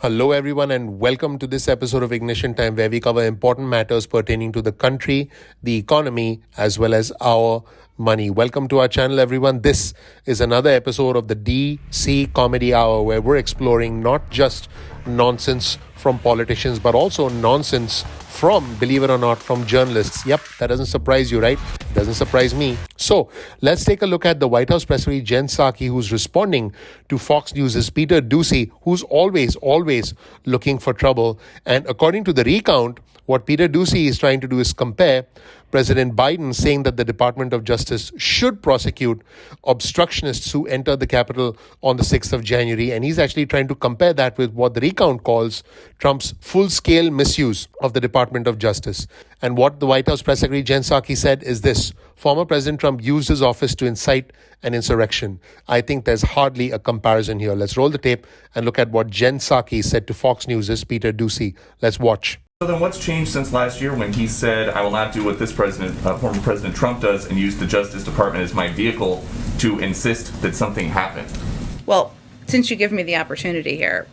Hello, everyone, and welcome to this episode of Ignition Time, where we cover important matters pertaining to the country, the economy, as well as our money. Welcome to our channel, everyone. This is another episode of the DC Comedy Hour, where we're exploring not just nonsense from politicians, but also nonsense from, believe it or not, from journalists. Yep, that doesn't surprise you, right? It doesn't surprise me. So let's take a look at the White House press secretary, Jen Psaki, who's responding to Fox News' Peter Doocy, who's always looking for trouble. And according to the recount, what Peter Doocy is trying to do is compare President Biden saying that the Department of Justice should prosecute obstructionists who entered the Capitol on the 6th of January. And he's actually trying to compare that with what the recount calls Trump's full-scale misuse of the Department of Justice. And what the White House press secretary Jen Psaki said is this: former President Trump used his office to incite an insurrection. I think there's hardly a comparison here. Let's roll the tape and look at what Jen Psaki said to Fox News' Peter Doocy. Let's watch. So then what's changed since last year when he said, I will not do what this former President Trump does and use the Justice Department as my vehicle to insist that something happened? Well, since you give me the opportunity here,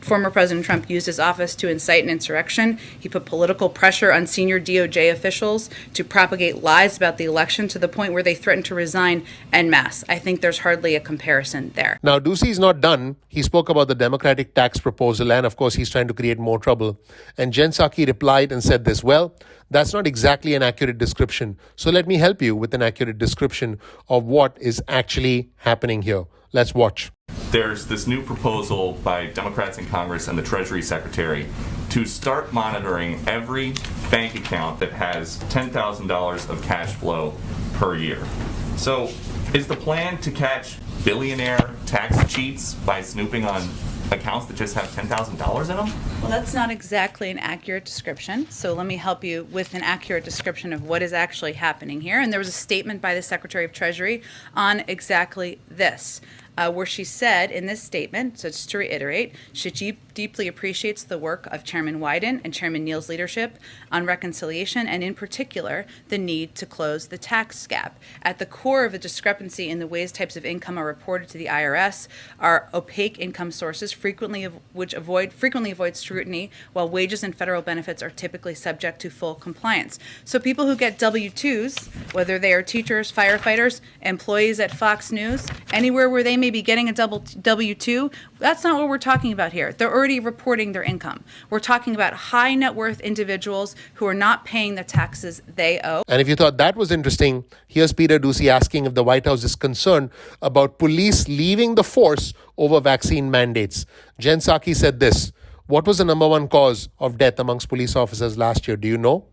former President Trump used his office to incite an insurrection. He put political pressure on senior DOJ officials to propagate lies about the election to the point where they threatened to resign en masse. I think there's hardly a comparison there. Now, Doocy's not done. He spoke about the Democratic tax proposal, and of course, he's trying to create more trouble. And Jen Psaki replied and said this: well, that's not exactly an accurate description. So let me help you with an accurate description of what is actually happening here. Let's watch. There's this new proposal by Democrats in Congress and the Treasury Secretary to start monitoring every bank account that has $10,000 of cash flow per year. So is the plan to catch billionaire tax cheats by snooping on accounts that just have $10,000 in them? Well, that's not exactly an accurate description. So let me help you with an accurate description of what is actually happening here. And there was a statement by the Secretary of Treasury on exactly this. Where she said in this statement, so just to reiterate, she deeply appreciates the work of Chairman Wyden and Chairman Neal's leadership on reconciliation, and in particular, the need to close the tax gap. At the core of a discrepancy in the ways types of income are reported to the IRS are opaque income sources, frequently avoid scrutiny, while wages and federal benefits are typically subject to full compliance. So people who get W-2s, whether they are teachers, firefighters, employees at Fox News, anywhere where they may be getting a W-2, that's not what we're talking about here. They're already reporting their income. We're talking about high net worth individuals who are not paying the taxes they owe. And if you thought that was interesting, here's Peter Doocy asking if the White House is concerned about police leaving the force over vaccine mandates. Jen Psaki said this: what was the number one cause of death amongst police officers last year? Do you know?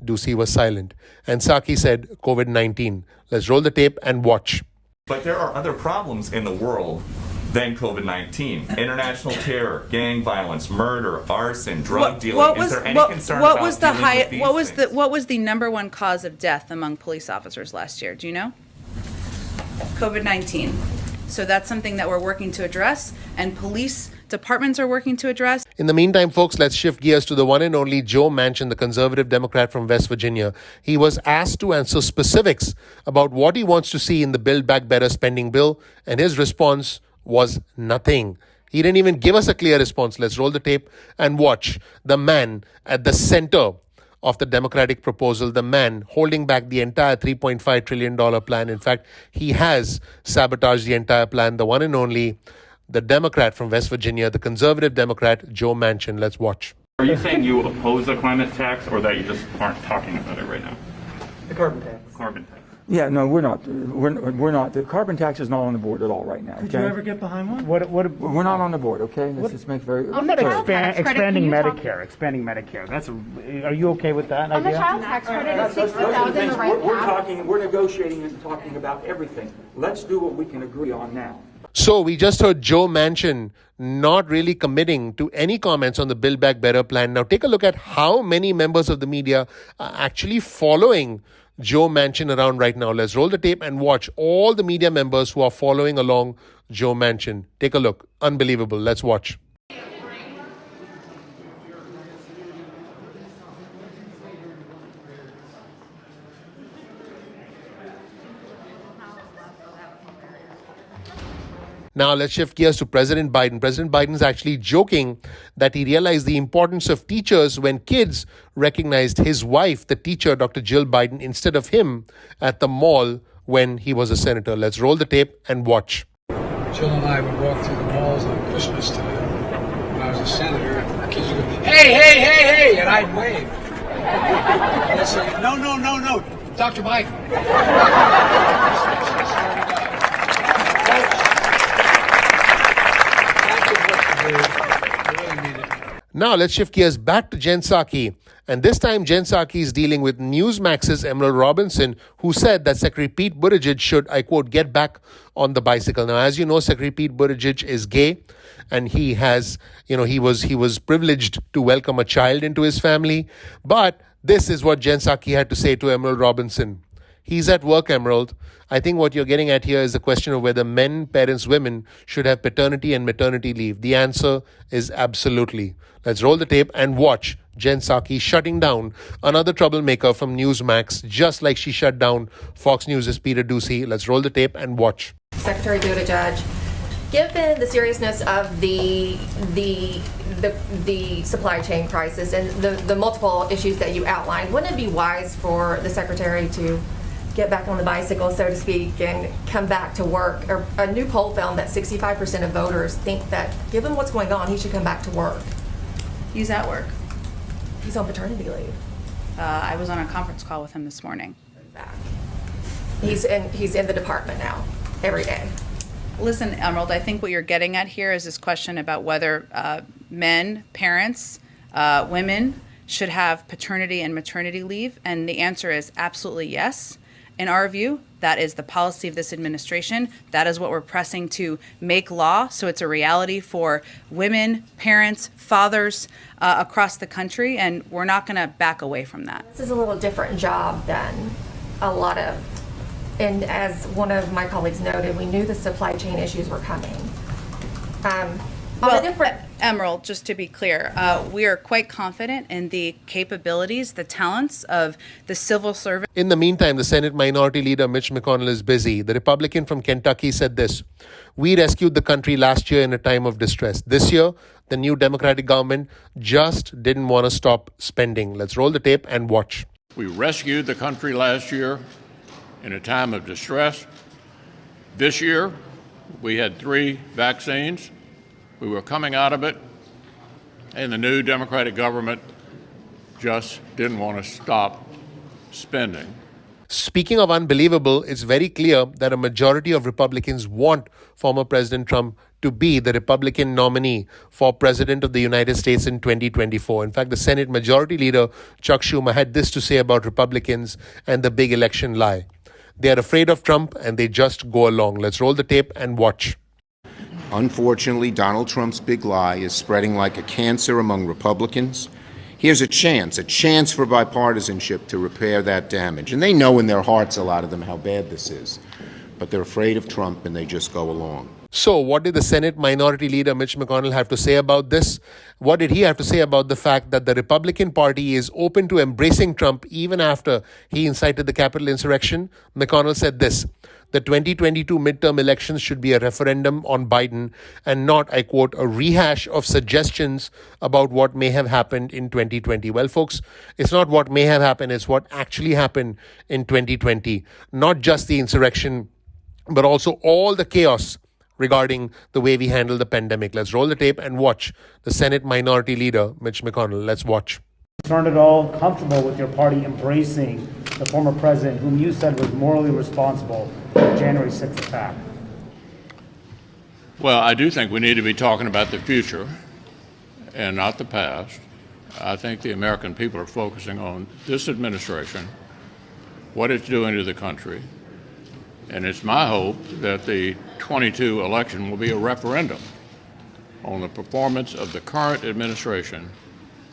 Doocy was silent. And Psaki said COVID-19. Let's roll the tape and watch. But there are other problems in the world than COVID-19. International terror, gang violence, murder, arson, drug dealing. Is there any concern about dealing with these things? What was the number one cause of death among police officers last year? Do you know? COVID-19. So that's something that we're working to address, and police departments are working to address. In the meantime, folks, let's shift gears to the one and only Joe Manchin, the conservative Democrat from West Virginia. He was asked to answer specifics about what he wants to see in the Build Back Better spending bill, and his response was nothing. He didn't even give us a clear response. Let's roll the tape and watch the man at the center of the Democratic proposal, the man holding back the entire $3.5 trillion plan. In fact, he has sabotaged the entire plan, the one and only, the Democrat from West Virginia, the conservative Democrat, Joe Manchin. Let's watch. Are you saying you oppose the climate tax, or that you just aren't talking about it right now? The carbon tax. Carbon tax. Yeah, no, we're not. We're not. The carbon tax is not on the board at all right now. Did you ever get behind one? We're not on the board. Okay, let's just make very. What about clear. expanding Medicare? Expanding Medicare. Are you okay with that On idea? the child tax credit, it's 60,000 the right path. We're negotiating and talking about everything. Let's do what we can agree on now. So we just heard Joe Manchin not really committing to any comments on the Build Back Better plan. Now take a look at how many members of the media are actually following Joe Manchin around right now. Let's roll the tape and watch all the media members who are following along Joe Manchin. Take a look. Unbelievable. Let's watch. Now let's shift gears to President Biden. President Biden is actually joking that he realized the importance of teachers when kids recognized his wife, the teacher, Dr. Jill Biden, instead of him at the mall when he was a senator. Let's roll the tape and watch. Jill and I would walk through the malls on Christmas time when I was a senator, and kids would go, hey, hey, hey, hey, and I'd wave. And I'd say, no, no, no, no, Dr. Biden. Now let's shift gears back to Jen Psaki. And this time Jen Psaki is dealing with Newsmax's Emerald Robinson, who said that Secretary Pete Buttigieg should, I quote, get back on the bicycle. Now, as you know, Secretary Pete Buttigieg is gay, and he has, he was privileged to welcome a child into his family. But this is what Jen Psaki had to say to Emerald Robinson. He's at work, Emerald. I think what you're getting at here is the question of whether men, parents, women should have paternity and maternity leave. The answer is absolutely. Let's roll the tape and watch Jen Psaki shutting down another troublemaker from Newsmax, just like she shut down Fox News' Peter Doocy. Let's roll the tape and watch. Secretary Buttigieg, given the seriousness of the supply chain crisis and the multiple issues that you outlined, wouldn't it be wise for the Secretary to get back on the bicycle, so to speak, and come back to work? A new poll found that 65% of voters think that, given what's going on, he should come back to work. He's at work. He's on paternity leave. I was on a conference call with him this morning. Back. He's in the department now, every day. Listen, Emerald, I think what you're getting at here is this question about whether men, parents, women should have paternity and maternity leave. And the answer is absolutely yes. In our view, that is the policy of this administration. That is what we're pressing to make law, so it's a reality for women, parents, fathers across the country, and we're not going to back away from that. This is a little different job than a lot of, and as one of my colleagues noted, we knew the supply chain issues were coming. Emerald, just to be clear, we are quite confident in the capabilities, the talents of the civil service. In the meantime, the Senate Minority Leader Mitch McConnell is busy. The Republican from Kentucky said this: "We rescued the country last year in a time of distress. This year, the new Democratic government just didn't want to stop spending." Let's roll the tape and watch. We rescued the country last year in a time of distress. This year, we had 3 vaccines. We were coming out of it, and the new Democratic government just didn't want to stop spending. Speaking of unbelievable, it's very clear that a majority of Republicans want former President Trump to be the Republican nominee for President of the United States in 2024. In fact, the Senate Majority Leader Chuck Schumer had this to say about Republicans and the big election lie: "They are afraid of Trump and they just go along." Let's roll the tape and watch. Unfortunately, Donald Trump's big lie is spreading like a cancer among Republicans. Here's a chance for bipartisanship to repair that damage. And they know in their hearts, a lot of them, how bad this is. But they're afraid of Trump and they just go along. So what did the Senate Minority Leader Mitch McConnell have to say about this? What did he have to say about the fact that the Republican Party is open to embracing Trump even after he incited the Capitol insurrection? McConnell said this: "The 2022 midterm elections should be a referendum on Biden and not, I quote, a rehash of suggestions about what may have happened in 2020. Well, folks, it's not what may have happened, it's what actually happened in 2020. Not just the insurrection, but also all the chaos regarding the way we handle the pandemic." Let's roll the tape and watch the Senate Minority Leader, Mitch McConnell. Let's watch. Aren't at all comfortable with your party embracing the former president, whom you said was morally responsible for the January 6th attack? Well, I do think we need to be talking about the future and not the past. I think the American people are focusing on this administration, what it's doing to the country, and it's my hope that the 22 election will be a referendum on the performance of the current administration,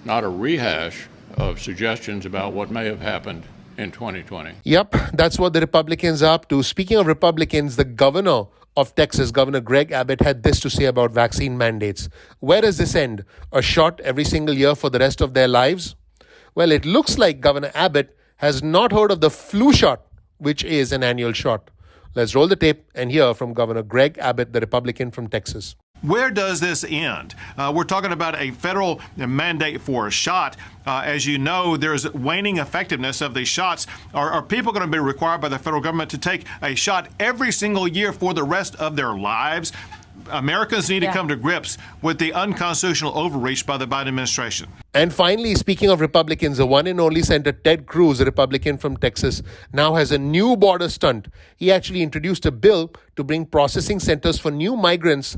not a rehash of suggestions about what may have happened in 2020. Yep, that's what the Republicans are up to. Speaking of Republicans, the governor of Texas, Governor Greg Abbott, had this to say about vaccine mandates. Where does this end? A shot every single year for the rest of their lives? Well, it looks like Governor Abbott has not heard of the flu shot, which is an annual shot. Let's roll the tape and hear from Governor Greg Abbott, the Republican from Texas. Where does this end? We're talking about a federal mandate for a shot. As you know, there's waning effectiveness of these shots. Are people going to be required by the federal government to take a shot every single year for the rest of their lives? Americans need to come to grips with the unconstitutional overreach by the Biden administration. And finally, speaking of Republicans, the one and only Senator Ted Cruz, a Republican from Texas, now has a new border stunt. He actually introduced a bill to bring processing centers for new migrants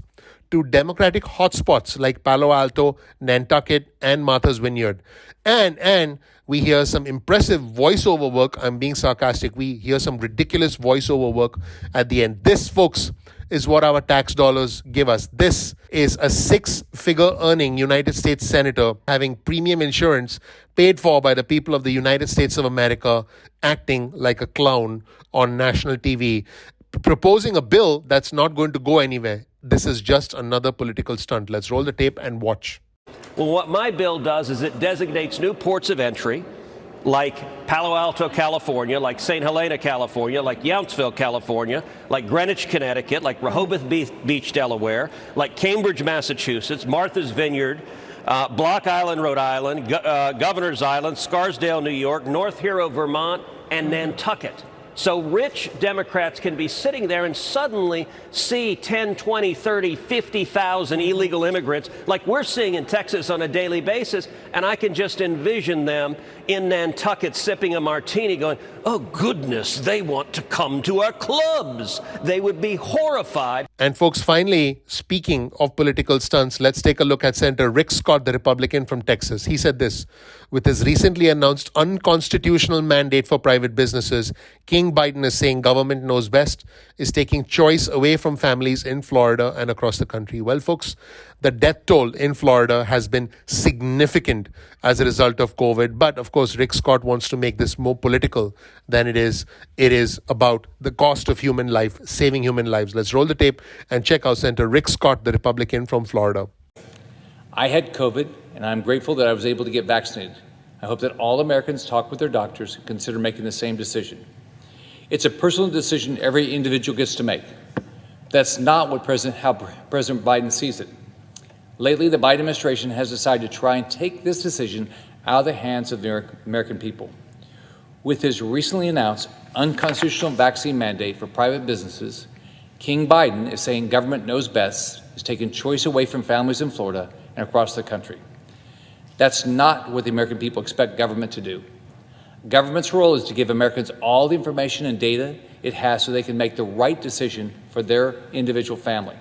to Democratic hotspots like Palo Alto, Nantucket, and Martha's Vineyard. And we hear some impressive voiceover work. I'm being sarcastic. We hear some ridiculous voiceover work at the end. This, folks, is what our tax dollars give us. This is a 6-figure earning United States senator having premium insurance paid for by the people of the United States of America, acting like a clown on national TV, proposing a bill that's not going to go anywhere. This is just another political stunt. Let's roll the tape and watch. Well, what my bill does is it designates new ports of entry, like Palo Alto, California, like St. Helena, California, like Yountsville, California, like Greenwich, Connecticut, like Rehoboth Beach, Delaware, like Cambridge, Massachusetts, Martha's Vineyard, Block Island, Rhode Island, Governor's Island, Scarsdale, New York, North Hero, Vermont, and Nantucket. So rich Democrats can be sitting there and suddenly see 10, 20, 30, 50,000 illegal immigrants like we're seeing in Texas on a daily basis. And I can just envision them in Nantucket sipping a martini going, oh, goodness, they want to come to our clubs. They would be horrified. And folks, finally, speaking of political stunts, let's take a look at Senator Rick Scott, the Republican from Texas. He said this: with his recently announced unconstitutional mandate for private businesses, King Biden is saying government knows best, is taking choice away from families in Florida and across the country. Well, folks, the death toll in Florida has been significant as a result of COVID. But of course, Rick Scott wants to make this more political than it is. It is about the cost of human life, saving human lives. Let's roll the tape and check out Senator Rick Scott, the Republican from Florida. I had COVID, and I'm grateful that I was able to get vaccinated. I hope that all Americans talk with their doctors and consider making the same decision. It's a personal decision every individual gets to make. That's not how President Biden sees it. Lately, the Biden administration has decided to try and take this decision out of the hands of the American people. With his recently announced unconstitutional vaccine mandate for private businesses, King Biden is saying government knows best, is taking choice away from families in Florida and across the country. That's not what the American people expect government to do. Government's role is to give Americans all the information and data it has so they can make the right decision for their individual family.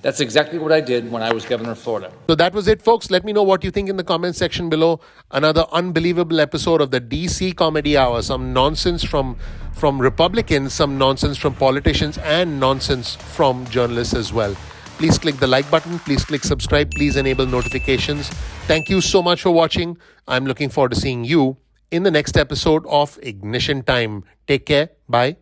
That's exactly what I did when I was governor of Florida. So that was it, folks. Let me know what you think in the comment section below. Another unbelievable episode of the DC Comedy Hour. Some nonsense from Republicans, some nonsense from politicians, and nonsense from journalists as well. Please click the like button. Please click subscribe. Please enable notifications. Thank you so much for watching. I'm looking forward to seeing you in the next episode of Ignition Time. Take care. Bye.